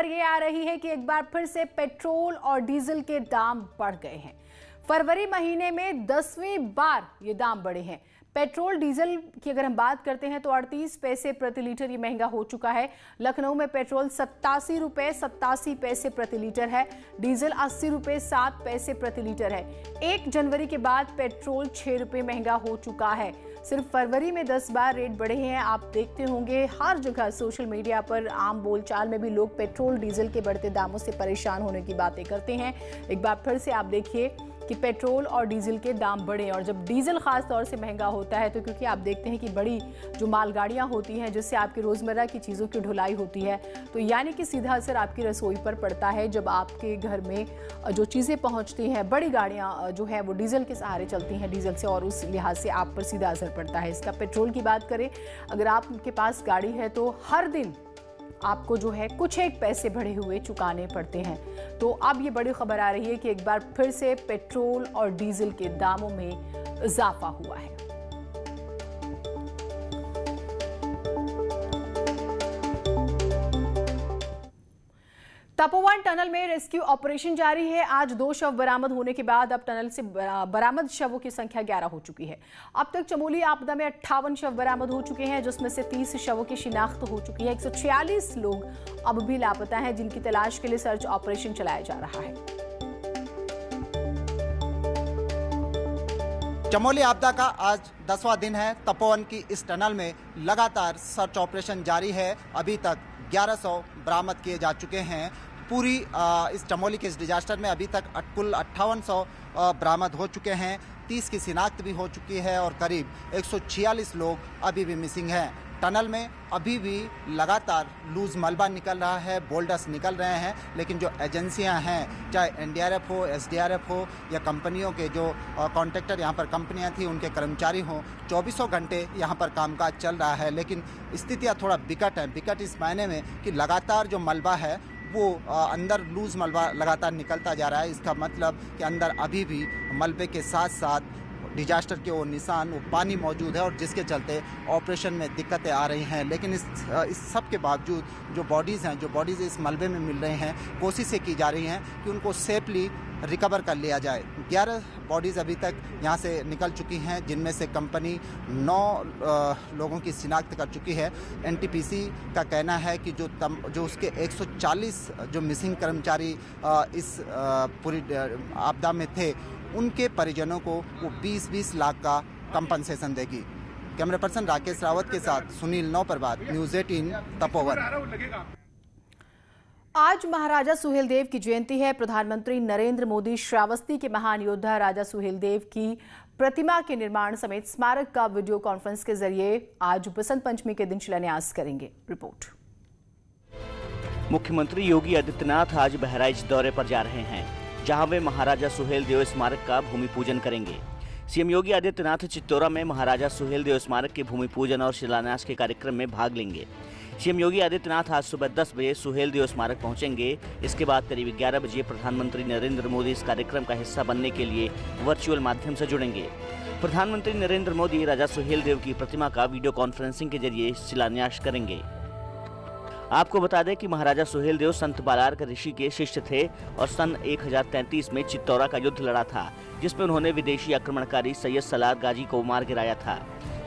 खबर ये आ रही है कि एक बार फिर से पेट्रोल और डीजल के दाम बढ़ गए हैं। फरवरी महीने में 10वीं बार ये दाम बढ़े हैं। पेट्रोल डीजल की अगर हम बात करते हैं तो 38 पैसे प्रति लीटर ये महंगा हो चुका है। लखनऊ में पेट्रोल 87 रुपए 87 पैसे प्रति लीटर है, डीजल 80 रुपए 7 पैसे प्रति लीटर है। 1 जनवरी के बाद पेट्रोल 6 रुपए महंगा हो चुका है। सिर्फ फरवरी में 10 बार रेट बढ़े हैं। आप देखते होंगे हर जगह सोशल मीडिया पर, आम बोलचाल में भी लोग पेट्रोल डीजल के बढ़ते दामों से परेशान होने की बातें करते हैं। एक बार फिर से आप देखिए कि पेट्रोल और डीजल के दाम बढ़े, और जब डीजल खास तौर से महंगा होता है तो क्योंकि आप देखते हैं कि बड़ी जो मालगाड़ियां होती हैं जिससे आपकी रोजमर्रा की चीज़ों की ढुलाई होती है, तो यानी कि सीधा असर आपकी रसोई पर पड़ता है। जब आपके घर में जो चीज़ें पहुंचती हैं, बड़ी गाड़ियां जो है वो डीजल के सहारे चलती हैं, डीजल से, और उस लिहाज से आप पर सीधा असर पड़ता है इसका। पेट्रोल की बात करें, अगर आपके पास गाड़ी है तो हर दिन आपको जो है कुछ एक पैसे बढ़े हुए चुकाने पड़ते हैं। तो अब ये बड़ी खबर आ रही है कि एक बार फिर से पेट्रोल और डीजल के दामों में इजाफा हुआ है। तपोवन टनल में रेस्क्यू ऑपरेशन जारी है। आज 2 शव बरामद होने के बाद अब टनल से बरामद शवों की संख्या 11 हो चुकी है। अब तक चमोली आपदा में 58 शव बरामद हो चुके हैं, जिसमें से 30 शवों की शिनाख्त हो चुकी है। 146 लोग अब भी लापता हैं, जिनकी तलाश के लिए सर्च ऑपरेशन चलाया जा रहा है। चमोली आपदा का आज 10वां दिन है। तपोवन की इस टनल में लगातार सर्च ऑपरेशन जारी है। अभी तक 1100 बरामद किए जा चुके हैं। पूरी इस चमोली के इस डिजास्टर में अभी तक कुल 5800 बरामद हो चुके हैं। 30 की शिनाख्त भी हो चुकी है और करीब 146 लोग अभी भी मिसिंग हैं। टनल में अभी भी लगातार लूज मलबा निकल रहा है, बोल्डर्स निकल रहे हैं, लेकिन जो एजेंसियां हैं, चाहे एनडीआरएफ हो, एसडीआरएफ हो या कंपनियों के जो कॉन्ट्रैक्टर यहाँ पर कंपनियां थी उनके कर्मचारी हों, 24 घंटे यहाँ पर कामकाज चल रहा है। लेकिन स्थितियाँ थोड़ा बिकट हैं। बिकट इस मायने में कि लगातार जो मलबा है वो अंदर लूज मलबा लगातार निकलता जा रहा है। इसका मतलब कि अंदर अभी भी मलबे के साथ साथ डिजास्टर के वो निशान, वो पानी मौजूद है, और जिसके चलते ऑपरेशन में दिक्कतें आ रही हैं। लेकिन इस सब के बावजूद जो बॉडीज़ हैं, जो बॉडीज़ इस मलबे में मिल रही हैं, कोशिशें की जा रही हैं कि उनको सेफली रिकवर कर लिया जाए। 11 बॉडीज़ अभी तक यहाँ से निकल चुकी हैं, जिनमें से कंपनी 9 लोगों की शिनाख्त कर चुकी है। एनटीपीसी का कहना है कि जो उसके 140 जो मिसिंग कर्मचारी इस पूरी आपदा में थे, उनके परिजनों को वो 20-20 लाख का कंपनसेशन देगी। कैमरा पर्सन राकेश रावत के साथ सुनील नौपरवात, न्यूज़ 18 तपोवन। आज महाराजा सुहेलदेव की जयंती है। प्रधानमंत्री नरेंद्र मोदी श्रावस्ती के महान योद्धा राजा सुहेलदेव की प्रतिमा के निर्माण समेत स्मारक का वीडियो कॉन्फ्रेंस के जरिए आज बसंत पंचमी के दिन शिलान्यास करेंगे। रिपोर्ट। मुख्यमंत्री योगी आदित्यनाथ आज बहराइच दौरे पर जा रहे हैं, जहां वे महाराजा सुहेलदेव स्मारक का भूमि पूजन करेंगे। सीएम योगी आदित्यनाथ चित्तौरा में महाराजा सुहेलदेव स्मारक के भूमि पूजन और शिलान्यास के कार्यक्रम में भाग लेंगे। सीएम योगी आदित्यनाथ आज सुबह 10 बजे सुहेलदेव स्मारक पहुंचेंगे। इसके बाद करीब 11 बजे प्रधानमंत्री नरेंद्र मोदी इस कार्यक्रम का हिस्सा बनने के लिए वर्चुअल माध्यम से जुड़ेंगे। प्रधानमंत्री नरेंद्र मोदी राजा सुहेलदेव की प्रतिमा का वीडियो कॉन्फ्रेंसिंग के जरिए शिलान्यास करेंगे। आपको बता दें कि महाराजा सुहेलदेव संत बालार्क ऋषि के शिष्य थे और सन 1033 में चित्तौरा का युद्ध लड़ा था, जिसमें उन्होंने विदेशी आक्रमणकारी सैयद सलार गाजी को मार गिराया था।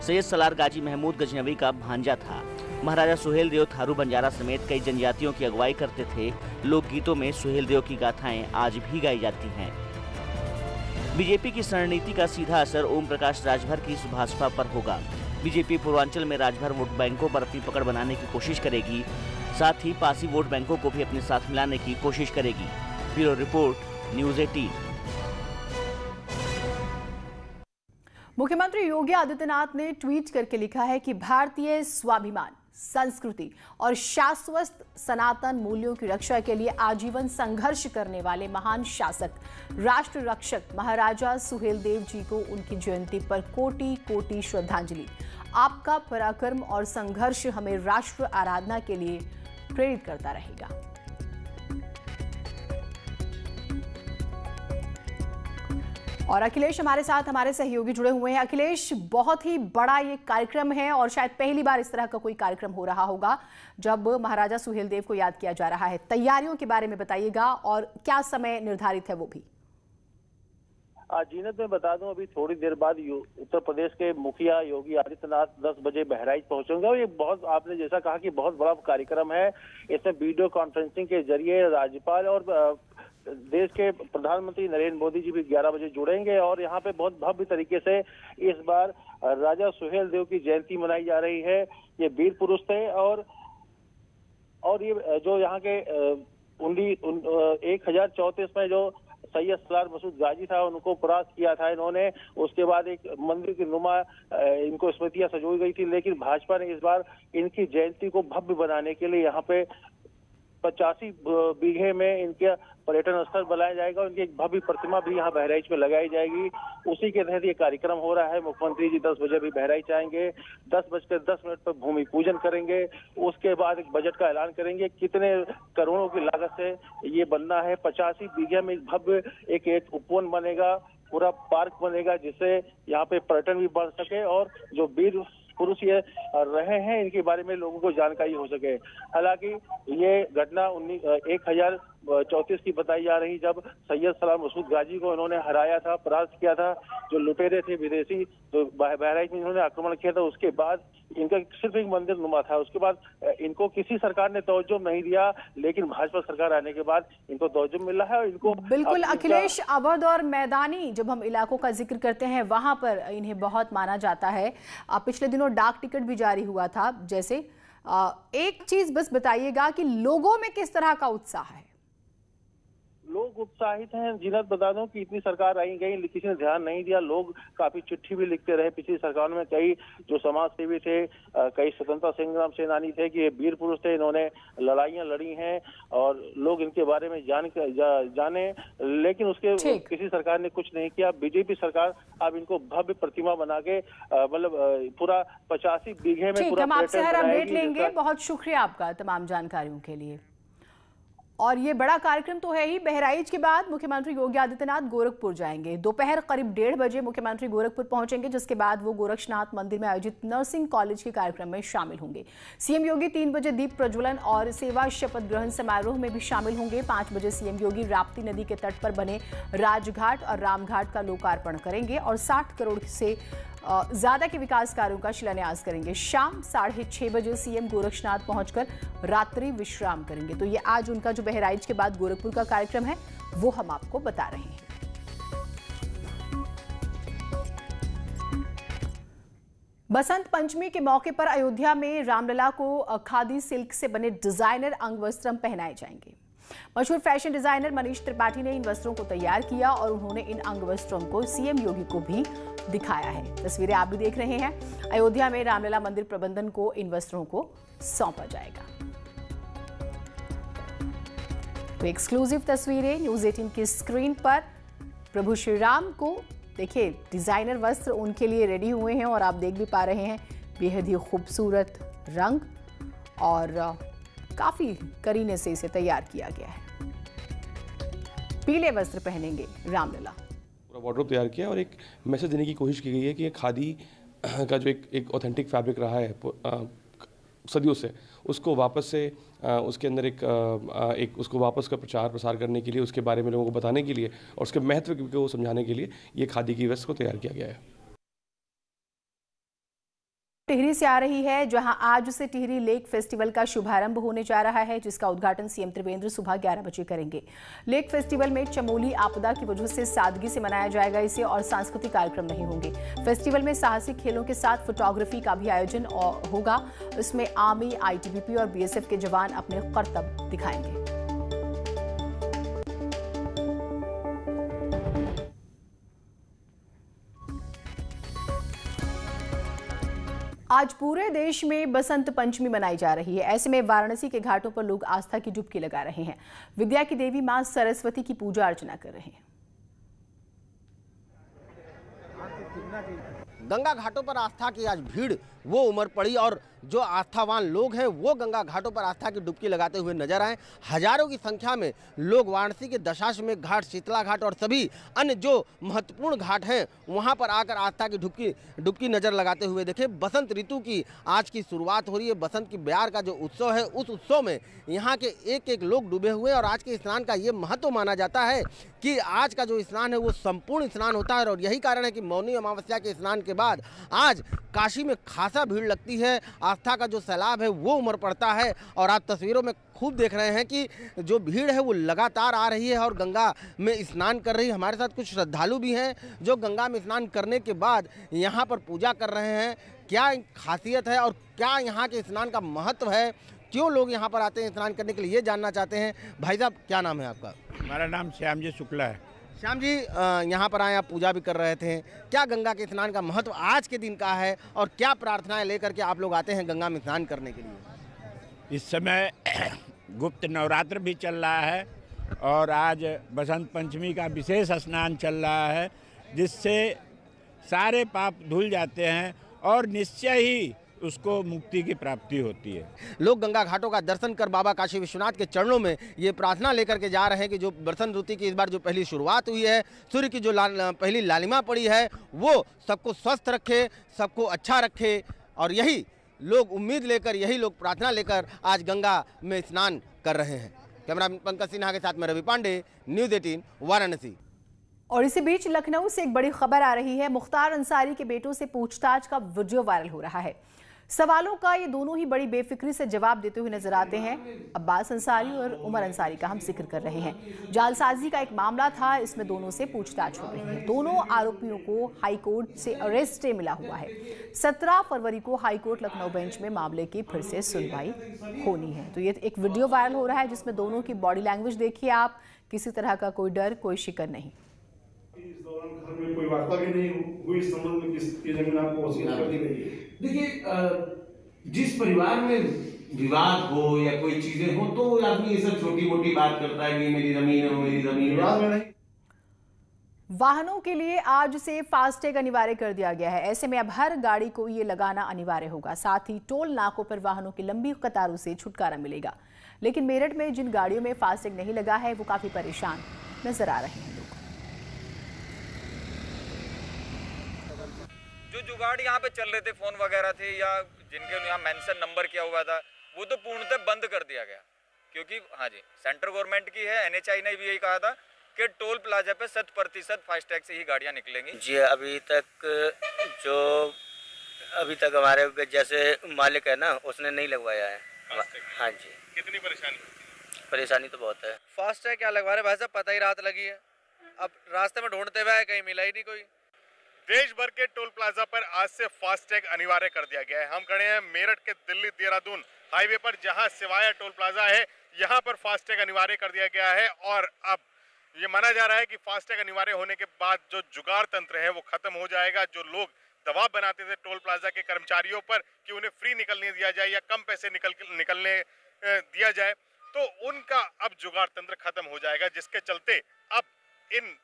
सैयद सलार गाजी महमूद गजनवी का भांजा था। महाराजा सुहेलदेव थारू बंजारा समेत कई जनजातियों की अगुवाई करते थे। लोकगीतों में सुहेलदेव की गाथाएं आज भी गाई जाती हैं। बीजेपी की रणनीति का सीधा असर ओम प्रकाश राजभर की भाजपा पर होगा। बीजेपी पूर्वांचल में राजभर वोट बैंकों पर अपनी पकड़ बनाने की कोशिश करेगी, साथ ही पासी वोट बैंकों को भी अपने साथ मिलाने की कोशिश करेगी। Bureau report, news 18। मुख्यमंत्री योगी आदित्यनाथ ने ट्वीट करके लिखा है कि भारतीय स्वाभिमान, संस्कृति और शाश्वत सनातन मूल्यों की रक्षा के लिए आजीवन संघर्ष करने वाले महान शासक, राष्ट्र रक्षक महाराजा सुहेलदेव जी को उनकी जयंती पर कोटि कोटि श्रद्धांजलि। आपका पराक्रम और संघर्ष हमें राष्ट्र आराधना के लिए प्रेरित करता रहेगा। और अखिलेश हमारे साथ, हमारे सहयोगी जुड़े हुए हैं। अखिलेश, बहुत ही बड़ा ये कार्यक्रम है और शायद पहली बार इस तरह का कोई कार्यक्रम हो रहा होगा जब महाराजा सुहेलदेव को याद किया जा रहा है। तैयारियों के बारे में बताइएगा और क्या समय निर्धारित है वो भी। जीनत, मैं बता दूं, अभी थोड़ी देर बाद उत्तर प्रदेश के मुखिया योगी आदित्यनाथ 10 बजे बहराइच पहुंचेंगे और ये बहुत, आपने जैसा कहा कि बहुत बड़ा कार्यक्रम है। इसमें वीडियो कॉन्फ्रेंसिंग के जरिए राज्यपाल और देश के प्रधानमंत्री नरेंद्र मोदी जी भी 11 बजे जुड़ेंगे और यहाँ पे बहुत भव्य तरीके से इस बार राजा सुहेलदेव की जयंती मनाई जा रही है। ये वीर पुरुष थे और ये जो यहाँ के 1034 में जो सैयद सलार मसूद गाजी था उनको परास्त किया था इन्होंने। उसके बाद एक मंदिर की नुमा इनको स्मृतियां सजोई गई थी, लेकिन भाजपा ने इस बार इनकी जयंती को भव्य बनाने के लिए यहाँ पे 85 बीघे में इनके पर्यटन स्थल बनाया जाएगा। उनकी एक भव्य प्रतिमा भी यहाँ बहराइच में लगाई जाएगी। उसी के तहत ये कार्यक्रम हो रहा है। मुख्यमंत्री जी 10 बजे भी बहराइच आएंगे, 10:10 पर भूमि पूजन करेंगे। उसके बाद एक बजट का ऐलान करेंगे, कितने करोड़ों की लागत से ये बनना है। 85 बीघे में एक भव्य एक उपवन बनेगा, पूरा पार्क बनेगा, जिससे यहाँ पे पर्यटन भी बढ़ सके और जो वीर पुरुष ये रहे हैं इनके बारे में लोगों को जानकारी हो सके। हालांकि ये घटना 1034 की बताई जा रही, जब सैयद सलार मसूद गाजी को इन्होंने हराया था, परास्त किया था। जो लुटेरे थे विदेशी, तो बहराइच में इन्होंने आक्रमण किया था। उसके बाद इनका सिर्फ एक मंदिर नुमा था। उसके बाद इनको किसी सरकार ने तवज्जो नहीं दिया, लेकिन भाजपा सरकार आने के बाद इनको तवज्जो मिला है और इनको बिल्कुल। अखिलेश, अवध और मैदानी जब हम इलाकों का जिक्र करते हैं वहां पर इन्हें बहुत माना जाता है। पिछले दिनों डाक टिकट भी जारी हुआ था। जैसे एक चीज बस बताइएगा कि लोगों में किस तरह का उत्साह है? लोग उत्साहित हैं। जीनत, बता दूं कि इतनी सरकार आई गई, किसी ने ध्यान नहीं दिया। लोग काफी चिट्ठी भी लिखते रहे पिछली सरकार में। कई जो समाज सेवी थे, कई स्वतंत्रता संग्राम सेनानी थे कि ये वीर पुरुष थे, इन्होंने लड़ाइयां लड़ी हैं और लोग इनके बारे में जाने, लेकिन उसके किसी सरकार ने कुछ नहीं किया। बीजेपी सरकार अब इनको भव्य प्रतिमा बना के मतलब पूरा 85 बीघे में पूरा हम आपसे हर अपडेट लेंगे। बहुत शुक्रिया आपका तमाम जानकारियों के लिए। और ये बड़ा कार्यक्रम तो है ही। बहराइच के बाद मुख्यमंत्री योगी आदित्यनाथ गोरखपुर जाएंगे। दोपहर करीब 1:30 बजे मुख्यमंत्री गोरखपुर पहुंचेंगे, जिसके बाद वो गोरक्षनाथ मंदिर में आयोजित नर्सिंग कॉलेज के कार्यक्रम में शामिल होंगे। सीएम योगी 3 बजे दीप प्रज्वलन और सेवा शपथ ग्रहण समारोह में भी शामिल होंगे। 5 बजे सीएम योगी राप्ती नदी के तट पर बने राजघाट और रामघाट का लोकार्पण करेंगे और 60 करोड़ से ज्यादा के विकास कार्यों का शिलान्यास करेंगे। शाम 6:30 बजे सीएम गोरक्षनाथ पहुंचकर रात्रि विश्राम करेंगे। तो ये आज उनका जो बहराइच के बाद गोरखपुर का कार्यक्रम है वो हम आपको बता रहे हैं। बसंत पंचमी के मौके पर अयोध्या में रामलला को खादी सिल्क से बने डिजाइनर अंग वस्त्र पहनाए जाएंगे। मशहूर फैशन डिजाइनर मनीष त्रिपाठी ने इन वस्त्रों को तैयार किया और उन्होंने इन अंग वस्त्रों को सीएम योगी को भी दिखाया है। तस्वीरें आप भी देख रहे हैं। अयोध्या में रामलला मंदिर प्रबंधन को इन वस्त्रों को सौंपा जाएगा। तो एक्सक्लूसिव तस्वीरें न्यूज़ 18 की स्क्रीन पर प्रभु श्री राम को देखिए, डिजाइनर वस्त्र उनके लिए रेडी हुए हैं और आप देख भी पा रहे हैं बेहद ही खूबसूरत रंग और काफी करीने से इसे तैयार किया गया है। पीले वस्त्र पहनेंगे रामलला। पूरा वार्डरोब तैयार किया और एक मैसेज देने की कोशिश की गई है कि ये खादी का जो एक ऑथेंटिक फैब्रिक रहा है सदियों से, उसको वापस से उसके अंदर एक उसको वापस का प्रचार प्रसार करने के लिए, उसके बारे में लोगों को बताने के लिए और उसके महत्व को समझाने के लिए ये खादी की वस्त्र को तैयार किया गया है। टिहरी से आ रही है, जहां आज से टिहरी लेक फेस्टिवल का शुभारंभ होने जा रहा है, जिसका उद्घाटन सीएम त्रिवेंद्र सुबह 11 बजे करेंगे। लेक फेस्टिवल में चमोली आपदा की वजह से सादगी से मनाया जाएगा इसे और सांस्कृतिक कार्यक्रम नहीं होंगे। फेस्टिवल में साहसिक खेलों के साथ फोटोग्राफी का भी आयोजन होगा। इसमें आर्मी, आईटीबीपी और बीएसएफ के जवान अपने करतब दिखाएंगे। आज पूरे देश में बसंत पंचमी मनाई जा रही है। ऐसे में वाराणसी के घाटों पर लोग आस्था की डुबकी लगा रहे हैं। विद्या की देवी मां सरस्वती की पूजा अर्चना कर रहे हैं। गंगा घाटों पर आस्था की आज भीड़ वो उमड़ पड़ी और जो आस्थावान लोग हैं वो गंगा घाटों पर आस्था की डुबकी लगाते हुए नजर आए। हजारों की संख्या में लोग वाराणसी के दशाश्वमेध घाट, शीतला घाट और सभी अन्य जो महत्वपूर्ण घाट हैं वहां पर आकर आस्था की डुबकी नजर लगाते हुए देखे। बसंत ऋतु की आज की शुरुआत हो रही है। बसंत की बयार का जो उत्सव है उस उत्सव में यहाँ के एक एक लोग डूबे हुए हैं और आज के स्नान का ये महत्व माना जाता है कि आज का जो स्नान है वो संपूर्ण स्नान होता है और यही कारण है कि मौनी अमावस्या के स्नान के बाद आज काशी में खासा भीड़ लगती है। आस्था का जो सैलाब है वो उमड़ पड़ता है और आप तस्वीरों में खूब देख रहे हैं कि जो भीड़ है वो लगातार आ रही है और गंगा में स्नान कर रही है। हमारे साथ कुछ श्रद्धालु भी हैं जो गंगा में स्नान करने के बाद यहाँ पर पूजा कर रहे हैं। क्या खासियत है और क्या यहाँ के स्नान का महत्व है, क्यों लोग यहाँ पर आते हैं स्नान करने के लिए, ये जानना चाहते हैं। भाई साहब, क्या नाम है आपका? हमारा नाम श्याम जी शुक्ला है। श्याम जी, यहाँ पर आए, आप पूजा भी कर रहे थे। क्या गंगा के स्नान का महत्व आज के दिन का है और क्या प्रार्थनाएं लेकर के आप लोग आते हैं गंगा में स्नान करने के लिए? इस समय गुप्त नवरात्र भी चल रहा है और आज बसंत पंचमी का विशेष स्नान चल रहा है जिससे सारे पाप धुल जाते हैं और निश्चय ही उसको मुक्ति की प्राप्ति होती है। लोग गंगा घाटों का दर्शन कर बाबा काशी विश्वनाथ के चरणों में ये प्रार्थना लेकर के जा रहे हैं कि जो बसंत ऋतु की इस बार जो पहली शुरुआत हुई है, सूर्य की जो पहली लालिमा पड़ी है वो सबको स्वस्थ रखे, सबको अच्छा रखे और यही लोग उम्मीद लेकर, यही लोग प्रार्थना लेकर आज गंगा में स्नान कर रहे हैं। कैमरामैन पंकज सिन्हा के साथ में रवि पांडे, न्यूज़ 18 वाराणसी। और इसी बीच लखनऊ से एक बड़ी खबर आ रही है। मुख्तार अंसारी के बेटों से पूछताछ का वीडियो वायरल हो रहा है। सवालों का ये दोनों ही बड़ी बेफिक्री से जवाब देते हुए नजर आते हैं। अब्बास अंसारी और उमर अंसारी का हम जिक्र कर रहे हैं। जालसाजी का एक मामला था, इसमें दोनों से पूछताछ हो रही है। दोनों आरोपियों को हाईकोर्ट से अरेस्ट मिला हुआ है। 17 फरवरी को हाईकोर्ट लखनऊ बेंच में मामले की फिर से सुनवाई होनी है। तो ये एक वीडियो वायरल हो रहा है जिसमें दोनों की बॉडी लैंग्वेज देखिए आप। किसी तरह का कोई डर, कोई शिकन नहीं। इस दौरान घर में कोई वार्ता भी नहीं हुई इस संबंध में किसकी जमीन आपको वसीयत कर दी गई है? देखिए, जिस परिवार में विवाद हो या कोई चीजें हो तो आदमी ये सब छोटी मोटी बात करता है कि मेरी जमीन है, मेरी जमीन है। वाहनों के लिए आज से फास्टैग अनिवार्य कर दिया गया है। ऐसे में अब हर गाड़ी को ये लगाना अनिवार्य होगा। साथ ही टोल नाकों पर वाहनों की लंबी कतारों से छुटकारा मिलेगा। लेकिन मेरठ में जिन गाड़ियों में फास्टैग नहीं लगा है वो काफी परेशान नजर आ रहे हैं। जो जुगाड़ यहाँ पे चल रहे थे, फोन वगैरह थे या जिनके यहाँ मेंशन नंबर किया हुआ था, वो तो पूर्णतः बंद कर दिया गया। क्योंकि हाँ जी, सेंट्रल गवर्नमेंट की है, NHAI ने भी यही कहा था कि टोल प्लाजा पे 100% फास्टैग से ही गाड़ियाँ निकलेंगी। जी, अभी तक हमारे जैसे मालिक है ना, उसने नहीं लगवाया है। हाँ जी। कितनी परेशानी? परेशानी तो बहुत है। फास्टैग क्या लगवा रहे भाई साहब, पता ही रात लगी है। अब रास्ते में ढूंढते हुए कहीं मिला ही नहीं कोई। देश भर के टोल प्लाजा पर आज से फास्टैग अनिवार्य कर दिया गया है। हम खड़े हैं मेरठ के दिल्ली देहरादून हाईवे पर, जहां सिवाया टोल प्लाजा है, यहां पर फास्टैग अनिवार्य कर दिया गया है। और अब ये माना जा रहा है कि फास्टैग अनिवार्य होने के बाद जो जुगाड़ तंत्र है वो खत्म हो जाएगा। जो लोग दबाव बनाते थे टोल प्लाजा के कर्मचारियों पर कि उन्हें फ्री निकलने दिया जाए या कम पैसे निकलने दिया जाए, तो उनका अब जुगाड़ तंत्र खत्म हो जाएगा, जिसके चलते अब इन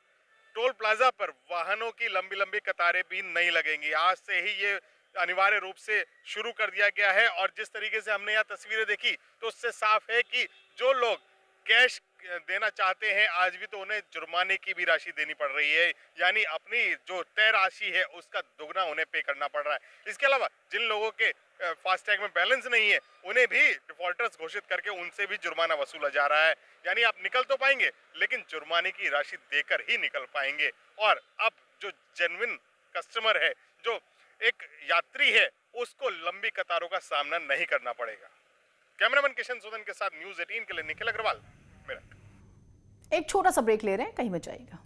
टोल प्लाजा पर वाहनों की लंबी लंबी कतारें भी नहीं लगेंगी। आज से ही ये अनिवार्य रूप से शुरू कर दिया गया है। और जिस तरीके से हमने यहाँ तस्वीरें देखी तो उससे साफ है कि जो लोग कैश देना चाहते हैं आज भी, तो उन्हें जुर्माने की भी राशि देनी पड़ रही है। यानी अपनी जो तय राशि है उसका दुगना उन्हें पे करना पड़ रहा है। इसके अलावा जिन लोगों के फास्टैग में बैलेंस नहीं है उन्हें भी डिफॉल्टर्स घोषित करके उनसे भी जुर्माना वसूला जा रहा है। यानी आप निकल तो पाएंगे लेकिन जुर्माने की राशि देकर ही निकल पाएंगे। और अब जो जेन्युइन कस्टमर है, जो एक यात्री है, उसको लंबी कतारों का सामना नहीं करना पड़ेगा। कैमरामैन किशन सोदन के साथ न्यूज़ 18 के लिए निखिल अग्रवाल, मेरठ। एक छोटा सा ब्रेक ले रहे हैं, कहीं मत जाइएगा।